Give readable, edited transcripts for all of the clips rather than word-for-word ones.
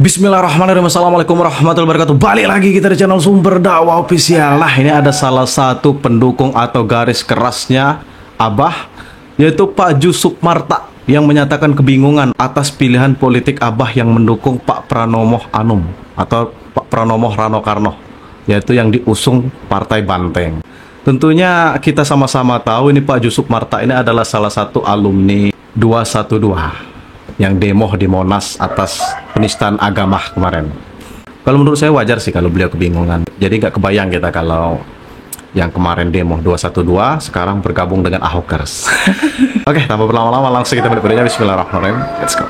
Bismillahirrahmanirrahim. Assalamualaikum warahmatullahi wabarakatuh. Balik lagi kita di channel Sumber Dakwah Official. Nah, ini ada salah satu pendukung atau garis kerasnya Abah, yaitu Pak Jusuf Marta, yang menyatakan kebingungan atas pilihan politik Abah yang mendukung Pak Pranomo Anum atau Pak Pranomo Rano Karno, yaitu yang diusung Partai Banteng. Tentunya kita sama-sama tahu ini Pak Jusuf Marta ini adalah salah satu alumni 212 yang demo di Monas atas penistaan agama kemarin. Kalau menurut saya wajar sih kalau beliau kebingungan. Jadi nggak kebayang kita kalau yang kemarin demo 212 sekarang bergabung dengan Ahokers. Oke, tanpa berlama-lama langsung kita berikutnya. Bismillahirrahmanirrahim. Let's go.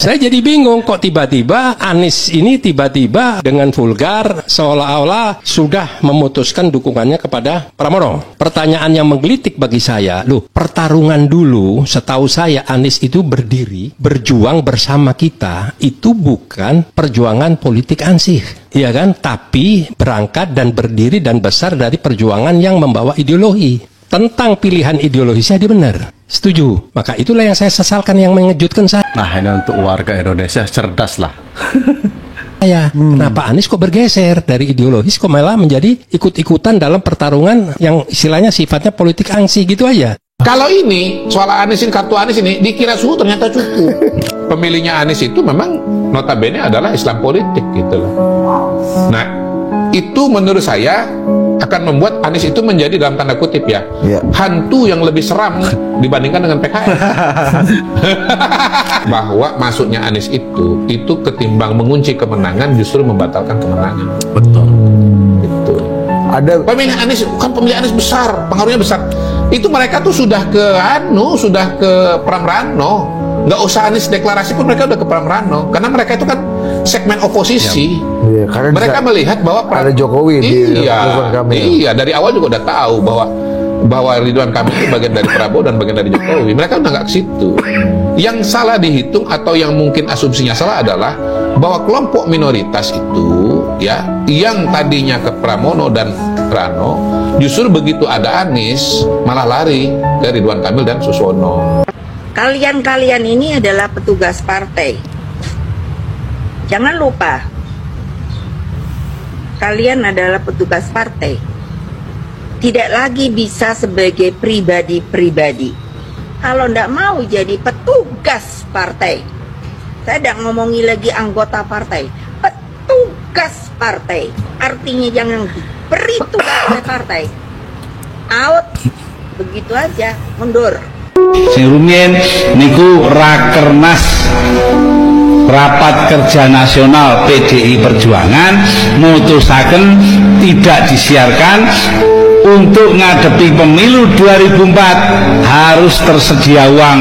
Saya jadi bingung kok tiba-tiba Anies ini tiba-tiba dengan vulgar seolah-olah sudah memutuskan dukungannya kepada Pramono. Pertanyaan yang menggelitik bagi saya, loh, pertarungan dulu setahu saya Anies itu berdiri, berjuang bersama kita, itu bukan perjuangan politik ansih, ya kan? Tapi berangkat dan berdiri dan besar dari perjuangan yang membawa ideologi. Tentang pilihan ideologisnya dia benar, setuju. Maka itulah yang saya sesalkan, yang mengejutkan saya. Nah, ini untuk warga Indonesia cerdas lah. Kenapa Anies kok bergeser dari ideologis kok malah menjadi ikut-ikutan dalam pertarungan yang istilahnya sifatnya politik angsi gitu aja. Kalau ini soal Anies ini, kartu Anies ini dikira suhu ternyata cukup. Pemilihnya Anies itu memang notabene adalah Islam politik gitu loh. Nah, itu menurut saya akan membuat Anies itu menjadi dalam tanda kutip ya, hantu yang lebih seram dibandingkan dengan PKS. Bahwa masuknya Anies itu ketimbang mengunci kemenangan justru membatalkan kemenangan. Betul. Itu. Ada pemilih Anies, kan pemilih Anies besar, pengaruhnya besar. Itu mereka tuh sudah ke Pramrano. Nggak usah Anies deklarasi pun mereka udah ke Pramrano, karena mereka itu kan segmen oposisi. Iya, karena mereka melihat bahwa ada Jokowi di Ridwan Kamil. Iya, dari awal juga udah tahu bahwa Ridwan Kamil itu bagian dari Prabowo dan bagian dari Jokowi. Mereka udah nggak ke situ. Yang salah dihitung atau yang mungkin asumsinya salah adalah bahwa kelompok minoritas itu ya, yang tadinya ke Pramono dan Rano, justru begitu ada Anies malah lari ke Ridwan Kamil dan Suswono. Kalian ini adalah petugas partai. Jangan lupa, kalian adalah petugas partai. Tidak lagi bisa sebagai pribadi-pribadi. Kalau ndak mau jadi petugas partai, saya tidak ngomongi lagi anggota partai, petugas partai. Artinya jangan diberi tugas oleh partai. Out, begitu aja, mundur. Sing rumiyin niku Rakernas, Rapat Kerja Nasional PDI Perjuangan, mutusaken tidak disiarkan untuk ngadepi pemilu 2004 harus tersedia uang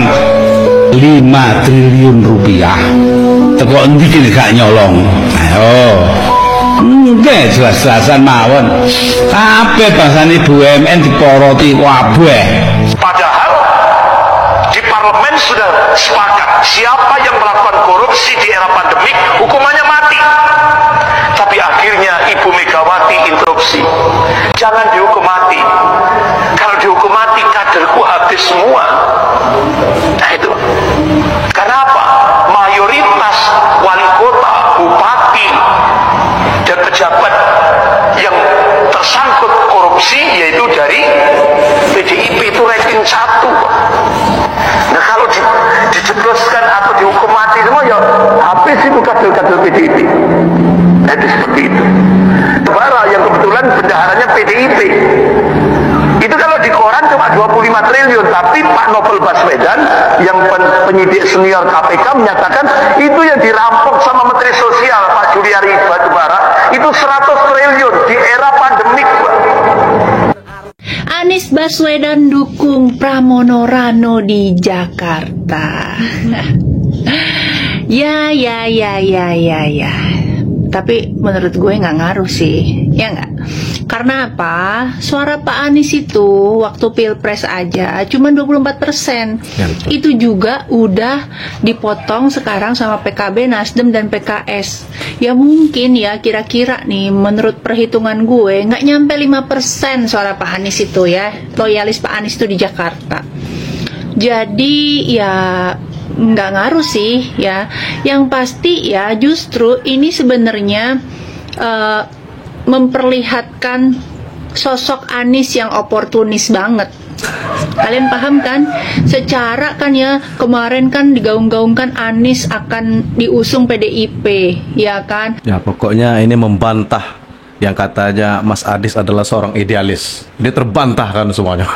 5 triliun rupiah. Teko endi iki gak nyolong. Ayo. Nggih, jelas-jelasan mawon. Kabeh bahasane BUMN diporoti kabeh. Padahal di parlemen sudah sepakat siapa yang melakukan korupsi di era pandemik hukumannya mati. Tapi akhirnya Ibu Megawati interupsi, jangan dihukum mati. Kalau dihukum mati kaderku habis semua. Nah itu karena apa? Mayoritas wali kota, bupati dan pejabat yang tersangkut korupsi yaitu dari PDIP, itu ranking 1. Nah kalau dijebloskan atau dihukum mati semua ya habis itu kader-kader PDIP. Nah itu seperti itu. Bara yang kebetulan bendaharanya PDIP itu kalau di koran cuma 25 triliun, tapi Pak Novel Baswedan yang penyidik senior KPK menyatakan itu yang dirampok sama Menteri Sosial Pak Juliari Batubara itu 100 triliun di era pandemik. Anies Baswedan dukung Pramono Rano di Jakarta. Ya. Tapi menurut gue nggak ngaruh sih, ya nggak? Karena apa? Suara Pak Anies itu waktu Pilpres aja cuma 24%. Itu juga udah dipotong sekarang sama PKB, Nasdem, dan PKS. Ya mungkin ya kira-kira nih menurut perhitungan gue nggak nyampe 5% suara Pak Anies itu ya. Loyalis Pak Anies itu di Jakarta. Jadi ya nggak ngaruh sih ya. Yang pasti ya justru ini sebenarnya memperlihatkan sosok Anies yang oportunis banget. Kalian paham kan? Secara kan ya kemarin kan digaung-gaungkan Anies akan diusung PDIP, ya kan? Ya pokoknya ini membantah yang katanya Mas Anies adalah seorang idealis. Dia terbantahkan semuanya.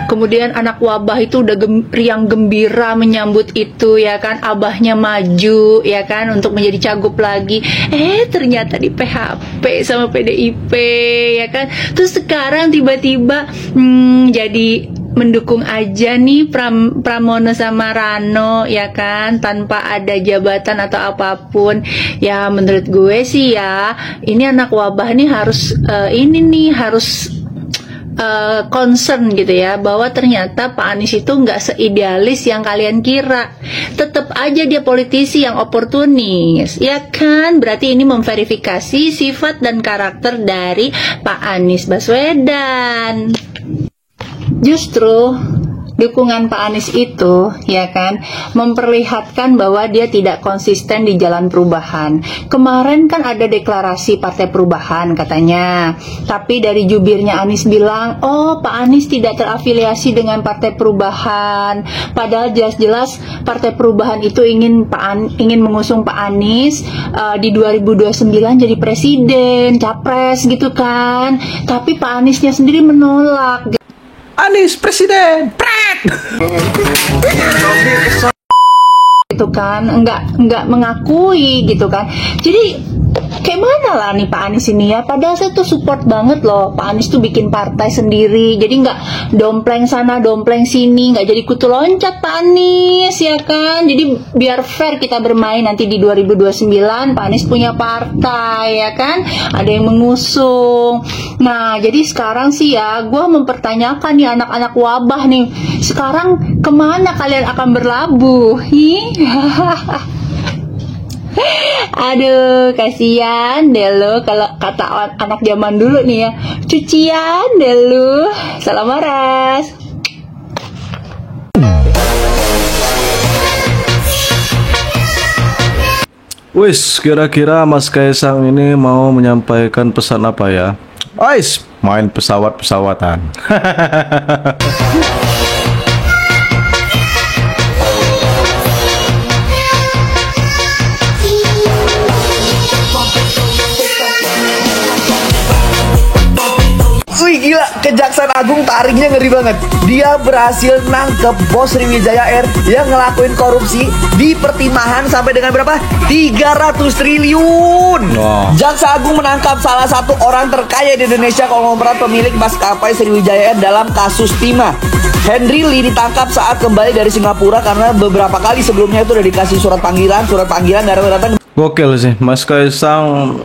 Kemudian anak wabah itu udah riang gembira menyambut itu, ya kan? Abahnya maju, ya kan, untuk menjadi cagup lagi. Ternyata di PHP sama PDIP, ya kan? Terus sekarang tiba-tiba jadi mendukung aja nih Pramono sama Rano, ya kan, tanpa ada jabatan atau apapun. Ya menurut gue sih ya, ini anak wabah nih harus concern gitu ya, bahwa ternyata Pak Anies itu nggak seidealis yang kalian kira. Tetap aja dia politisi yang oportunis, ya kan? Berarti ini memverifikasi sifat dan karakter dari Pak Anies Baswedan. Justru dukungan Pak Anies itu, ya kan, memperlihatkan bahwa dia tidak konsisten di jalan perubahan. Kemarin kan ada deklarasi Partai Perubahan katanya, tapi dari jubirnya Anies bilang, oh Pak Anies tidak terafiliasi dengan Partai Perubahan. Padahal jelas-jelas Partai Perubahan itu ingin mengusung Pak Anies di 2029 jadi presiden, capres gitu kan. Tapi Pak Aniesnya sendiri menolak. Anies presiden, gitu kan, enggak mengakui gitu kan. Jadi kayak mana lah nih Pak Anies ini ya? Padahal saya tuh support banget loh. Pak Anies tuh bikin partai sendiri, jadi nggak dompleng sana dompleng sini, nggak jadi kutu loncat Pak Anies, ya kan? Jadi biar fair kita bermain nanti di 2029. Pak Anies punya partai, ya kan? Ada yang mengusung. Nah jadi sekarang sih ya, gue mempertanyakan nih anak-anak wabah nih, sekarang kemana kalian akan berlabuh? Aduh, kasihan deh lo, kalau kata anak zaman dulu nih ya, cucian deh lo. Salam waras. Wis, kira-kira Mas Kaisang ini mau menyampaikan pesan apa ya? Ais, main pesawat-pesawatan. Wih gila, Kejaksaan Agung tariknya ngeri banget. Dia berhasil nangkep bos Sriwijaya Air yang ngelakuin korupsi di pertimahan sampai dengan berapa? 300 triliun. Jaksa Agung menangkap salah satu orang terkaya di Indonesia, konglomerat pemilik maskapai Sriwijaya Air dalam kasus timah. Henry Lee ditangkap saat kembali dari Singapura karena beberapa kali sebelumnya itu udah dikasih surat panggilan datang. Gokil sih, Mas Kaisang.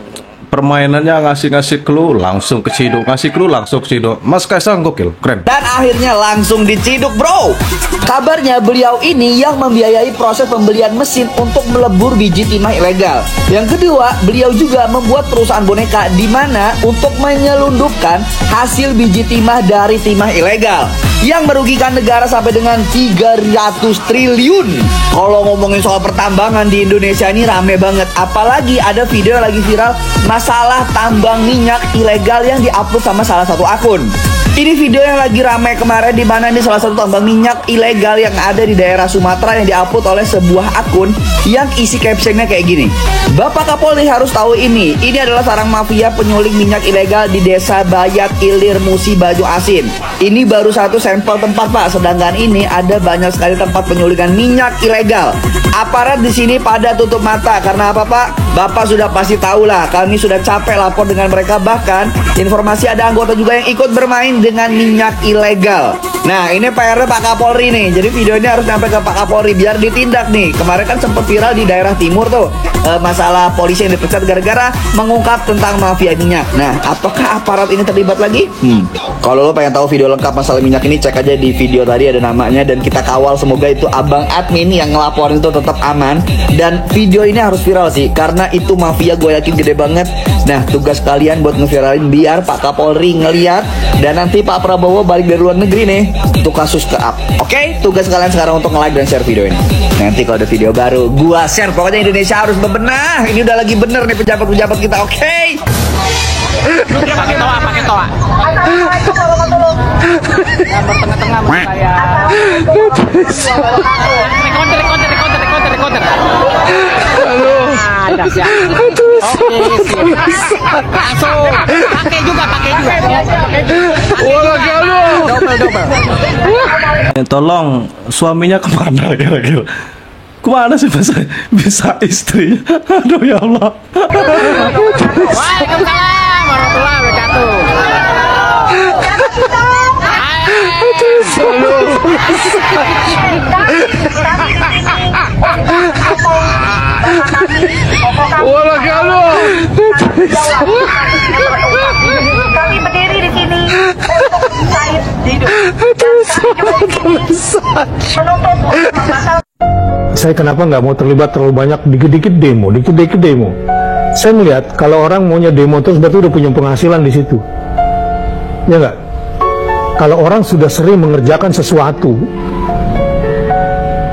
Permainannya ngasih clue langsung keciduk, ngasih clue langsung keciduk. Mas Kaisang gokil, keren. Dan akhirnya langsung diciduk, bro. Kabarnya beliau ini yang membiayai proses pembelian mesin untuk melebur biji timah ilegal. Yang kedua, beliau juga membuat perusahaan boneka di mana untuk menyelundupkan hasil biji timah dari timah ilegal yang merugikan negara sampai dengan 300 triliun. Kalau ngomongin soal pertambangan di Indonesia ini rame banget. Apalagi ada video yang lagi viral masalah tambang minyak ilegal yang diupload sama salah satu akun. Ini video yang lagi ramai kemarin, di mana ini salah satu tambang minyak ilegal yang ada di daerah Sumatera yang diupload oleh sebuah akun yang isi captionnya kayak gini. Bapak Kapolri harus tahu ini adalah sarang mafia penyuling minyak ilegal di desa Bayat Ilir Musi Baju Asin. Ini baru satu sampel tempat Pak, sedangkan ini ada banyak sekali tempat penyulingan minyak ilegal. Aparat di sini pada tutup mata karena apa Pak? Bapak sudah pasti tahu lah, kami sudah capek lapor dengan mereka, bahkan informasi ada anggota juga yang ikut bermain dengan minyak ilegal. Nah ini PR Pak Kapolri nih, jadi video ini harus sampai ke Pak Kapolri biar ditindak nih. Kemarin kan sempat viral di daerah timur tuh, masalah polisi yang dipecat gara-gara mengungkap tentang mafia minyak. Nah, apakah aparat ini terlibat lagi? Kalau lo pengen tahu video lengkap masalah minyak ini, cek aja di video tadi, ada namanya, dan kita kawal semoga itu abang admin yang ngelaporin itu tetap aman. Dan video ini harus viral sih, karena itu mafia gue yakin gede banget. Nah, tugas kalian buat ngeviralin biar Pak Kapolri ngeliat, dan nanti Pak Prabowo balik dari luar negeri nih untuk kasus ke-up. Oke, tugas kalian sekarang untuk nge-like dan share video ini. Nanti kalau ada video baru gua share. Pokoknya Indonesia harus bebenah. Ini udah lagi bener nih pejabat-pejabat kita. Oke. Pakai toa. Tengah-tengah menurut saya. Recorder. Aduh. Oke, langsung. Pakai juga. double. Tolong, suaminya kemana kira-kira? Kemana sih bisa istrinya? Aduh ya Allah. Waalaikumsalam warahmatullahi wabarakatuh. Kami berdiri di sini untuk Said hidup. Saya kenapa nggak mau terlibat terlalu banyak dikit-dikit demo. Saya melihat kalau orang maunya demo terus berarti udah punya penghasilan di situ, ya nggak? Kalau orang sudah sering mengerjakan sesuatu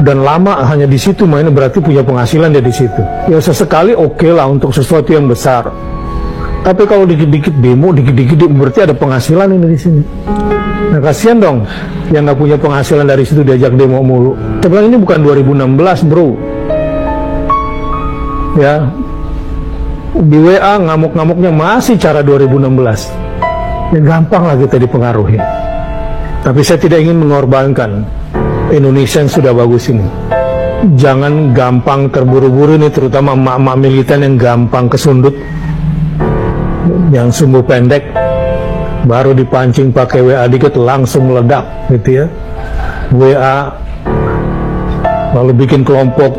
dan lama hanya di situ mainnya, berarti punya penghasilan dia di situ. Ya sesekali oke lah untuk sesuatu yang besar. Tapi kalau dikit-dikit demo berarti ada penghasilan ini di sini. Nah kasihan dong yang nggak punya penghasilan dari situ diajak demo mulu. Saya bilang ini bukan 2016 bro. Ya, di WA ngamuk-ngamuknya masih cara 2016. Ya gampang lah kita dipengaruhi. Tapi saya tidak ingin mengorbankan Indonesia yang sudah bagus ini. Jangan gampang terburu-buru nih, terutama emak-emak militan yang gampang kesundut, yang sumbu pendek, baru dipancing pakai WA dikit langsung meledak gitu ya. WA lalu bikin kelompok,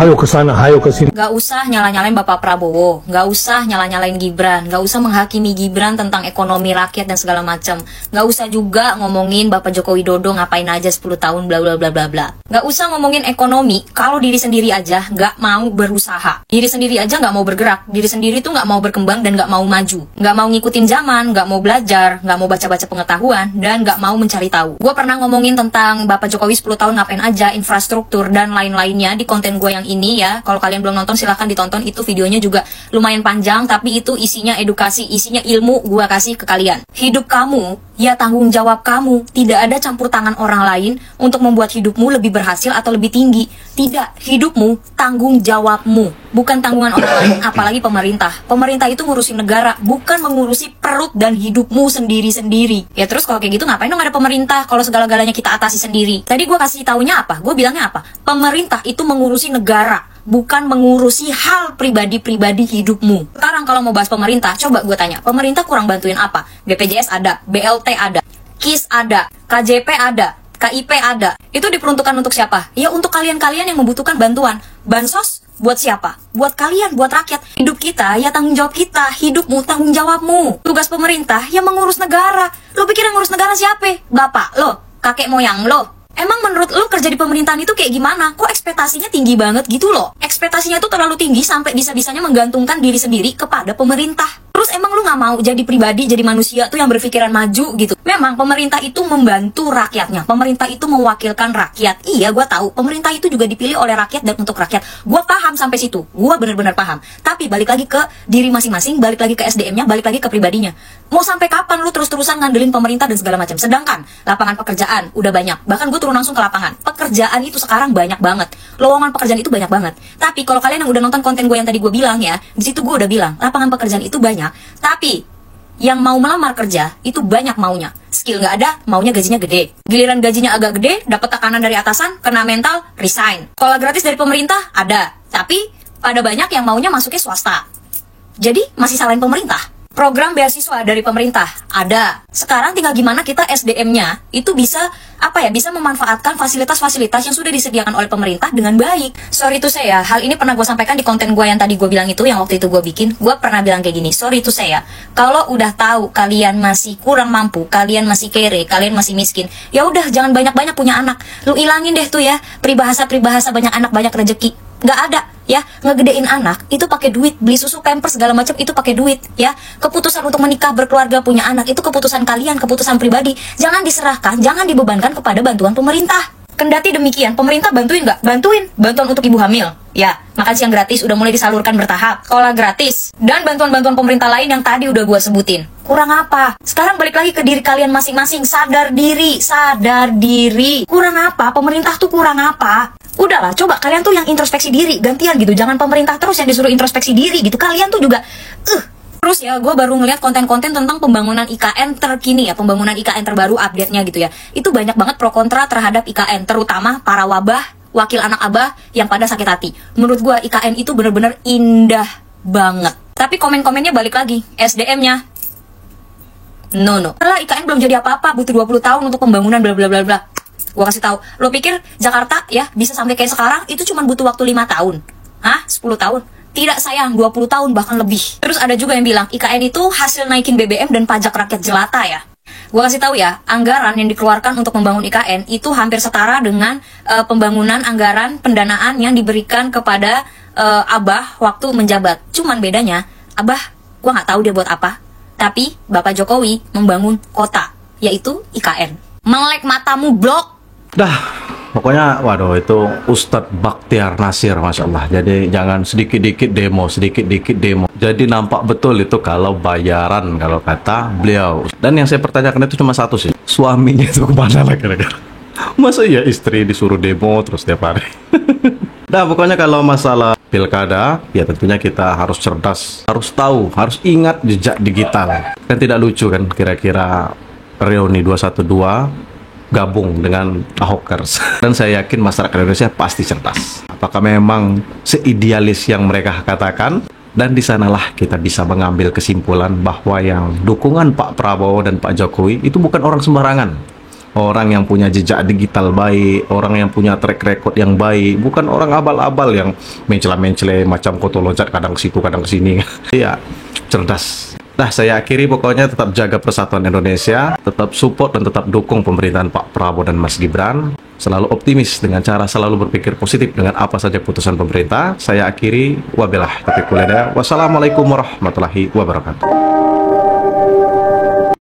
ayo ke sana, ayo ke sini. Gak usah nyala-nyalain Bapak Prabowo, gak usah nyala-nyalain Gibran, gak usah menghakimi Gibran tentang ekonomi rakyat dan segala macam. Gak usah juga ngomongin Bapak Joko Widodo ngapain aja 10 tahun bla bla bla bla bla. Gak usah ngomongin ekonomi kalau diri sendiri aja gak mau berusaha. Diri sendiri aja gak mau bergerak, diri sendiri tuh gak mau berkembang dan gak mau maju. Gak mau ngikutin zaman, gak mau belajar, gak mau baca-baca pengetahuan, dan gak mau mencari tahu. Gue pernah ngomongin tentang Bapak Jokowi 10 tahun ngapain aja, infrastruktur dan lain-lainnya di konten gue yang ini ya. Kalau kalian belum nonton silahkan ditonton, itu videonya juga lumayan panjang, tapi itu isinya edukasi, isinya ilmu gua kasih ke kalian. Hidup kamu ya tanggung jawab kamu, tidak ada campur tangan orang lain untuk membuat hidupmu lebih berhasil atau lebih tinggi. Tidak, hidupmu tanggung jawabmu, bukan tanggungan orang lain, apalagi pemerintah. Pemerintah itu ngurusin negara, bukan mengurusi perut dan hidupmu sendiri-sendiri. Ya terus kalau kayak gitu ngapain dong ada pemerintah kalau segala-galanya kita atasi sendiri? Tadi gua kasih taunya apa? Gua bilangnya apa? Pemerintah itu mengurusi negara, bukan mengurusi hal pribadi-pribadi hidupmu. Sekarang kalau mau bahas pemerintah, coba gue tanya, pemerintah kurang bantuin apa? BPJS ada, BLT ada, KIS ada, KJP ada, KIP ada. Itu diperuntukkan untuk siapa? Ya untuk kalian-kalian yang membutuhkan bantuan. Bansos buat siapa? Buat kalian, buat rakyat. Hidup kita ya tanggung jawab kita, hidupmu tanggung jawabmu. Tugas pemerintah ya mengurus negara. Lo pikir yang ngurus negara siapa? Bapak lo, kakek moyang lo. Emang menurut lo kerja di pemerintahan itu kayak gimana? Kok ekspektasinya tinggi banget gitu loh? Ekspektasinya tuh terlalu tinggi sampai bisa-bisanya menggantungkan diri sendiri kepada pemerintah. Terus emang lu gak mau jadi pribadi, jadi manusia tuh yang berpikiran maju gitu? Memang pemerintah itu membantu rakyatnya, pemerintah itu mewakilkan rakyat. Iya, gue tahu pemerintah itu juga dipilih oleh rakyat dan untuk rakyat. Gue paham sampai situ, gue bener-bener paham. Tapi balik lagi ke diri masing-masing, balik lagi ke SDM-nya, balik lagi ke pribadinya. Mau sampai kapan lu terus-terusan ngandelin pemerintah dan segala macam? Sedangkan lapangan pekerjaan udah banyak. Bahkan gue turun langsung ke lapangan. Pekerjaan itu sekarang banyak banget. Lowongan pekerjaan itu banyak banget. Tapi kalau kalian yang udah nonton konten gue yang tadi gue bilang ya, di situ gue udah bilang lapangan pekerjaan itu banyak. Tapi yang mau melamar kerja itu banyak maunya. Skill nggak ada, maunya gajinya gede. Giliran gajinya agak gede, dapat tekanan dari atasan, kena mental, resign. Sekolah gratis dari pemerintah ada, tapi pada banyak yang maunya masuknya swasta. Jadi masih salahin pemerintah. Program beasiswa dari pemerintah ada. Sekarang tinggal gimana kita SDM-nya itu bisa bisa memanfaatkan fasilitas-fasilitas yang sudah disediakan oleh pemerintah dengan baik. Sorry to say ya, hal ini pernah gue sampaikan di konten gue yang tadi gue bilang itu, yang waktu itu gue bikin. Gue pernah bilang kayak gini, sorry to say ya, kalau udah tahu kalian masih kurang mampu, kalian masih kere, kalian masih miskin, ya udah jangan banyak-banyak punya anak. Lu ilangin deh tuh ya peribahasa-peribahasa banyak anak banyak rezeki. Nggak ada ya, ngegedein anak itu pakai duit, beli susu, pampers segala macam itu pakai duit ya. Keputusan untuk menikah, berkeluarga, punya anak itu keputusan kalian, keputusan pribadi. Jangan diserahkan, jangan dibebankan kepada bantuan pemerintah. Kendati demikian, pemerintah bantuin nggak? Bantuin. Bantuan untuk ibu hamil ya, makan siang gratis udah mulai disalurkan bertahap, sekolah gratis, dan bantuan-bantuan pemerintah lain yang tadi udah gua sebutin. Kurang apa? Sekarang balik lagi ke diri kalian masing-masing, sadar diri, sadar diri. Kurang apa? Pemerintah tuh kurang apa? Udahlah, coba kalian tuh yang introspeksi diri, gantian gitu. Jangan pemerintah terus yang disuruh introspeksi diri gitu. Kalian tuh juga Terus ya, gue baru ngeliat konten-konten tentang pembangunan IKN terkini ya, pembangunan IKN terbaru update-nya gitu ya. Itu banyak banget pro kontra terhadap IKN, terutama para wabah, wakil anak abah yang pada sakit hati. Menurut gue IKN itu bener-bener indah banget. Tapi komen-komennya balik lagi, SDM-nya no. Karena IKN belum jadi apa-apa, butuh 20 tahun untuk pembangunan bla bla bla bla. Gua kasih tahu, lo pikir Jakarta ya bisa sampai kayak sekarang itu cuma butuh waktu 5 tahun? Hah? 10 tahun? Tidak sayang, 20 tahun bahkan lebih. Terus ada juga yang bilang IKN itu hasil naikin BBM dan pajak rakyat jelata ya. Gua kasih tahu ya, anggaran yang dikeluarkan untuk membangun IKN itu hampir setara dengan pembangunan anggaran pendanaan yang diberikan kepada Abah waktu menjabat. Cuman bedanya, Abah gua nggak tahu dia buat apa, tapi Bapak Jokowi membangun kota, yaitu IKN. Melek matamu blok. Dah, pokoknya waduh itu Ustadz Bakhtiar Nasir, Masya Allah. Jadi jangan sedikit-dikit demo. Jadi nampak betul itu kalau bayaran, kalau kata beliau. Dan yang saya pertanyakan itu cuma satu sih, suaminya itu kemana lah kira-kira? Masa iya istri disuruh demo terus tiap hari? Nah pokoknya kalau masalah pilkada, ya tentunya kita harus cerdas, harus tahu, harus ingat jejak digital. Kan tidak lucu kan kira-kira reuni 212 gabung dengan Ahokers. Dan saya yakin masyarakat Indonesia pasti cerdas. Apakah memang seidealis yang mereka katakan? Dan di sanalah kita bisa mengambil kesimpulan bahwa yang dukungan Pak Prabowo dan Pak Jokowi itu bukan orang sembarangan. Orang yang punya jejak digital baik, orang yang punya track record yang baik, bukan orang abal-abal yang mencela-mencela macam koto loncat kadang ke situ kadang ke sini. Iya, cerdas. Nah, saya akhiri pokoknya tetap jaga persatuan Indonesia, tetap support dan tetap dukung pemerintahan Pak Prabowo dan Mas Gibran. Selalu optimis dengan cara selalu berpikir positif dengan apa saja keputusan pemerintah. Saya akhiri, wabillahi taufiq wal hidayah. Wassalamualaikum warahmatullahi wabarakatuh.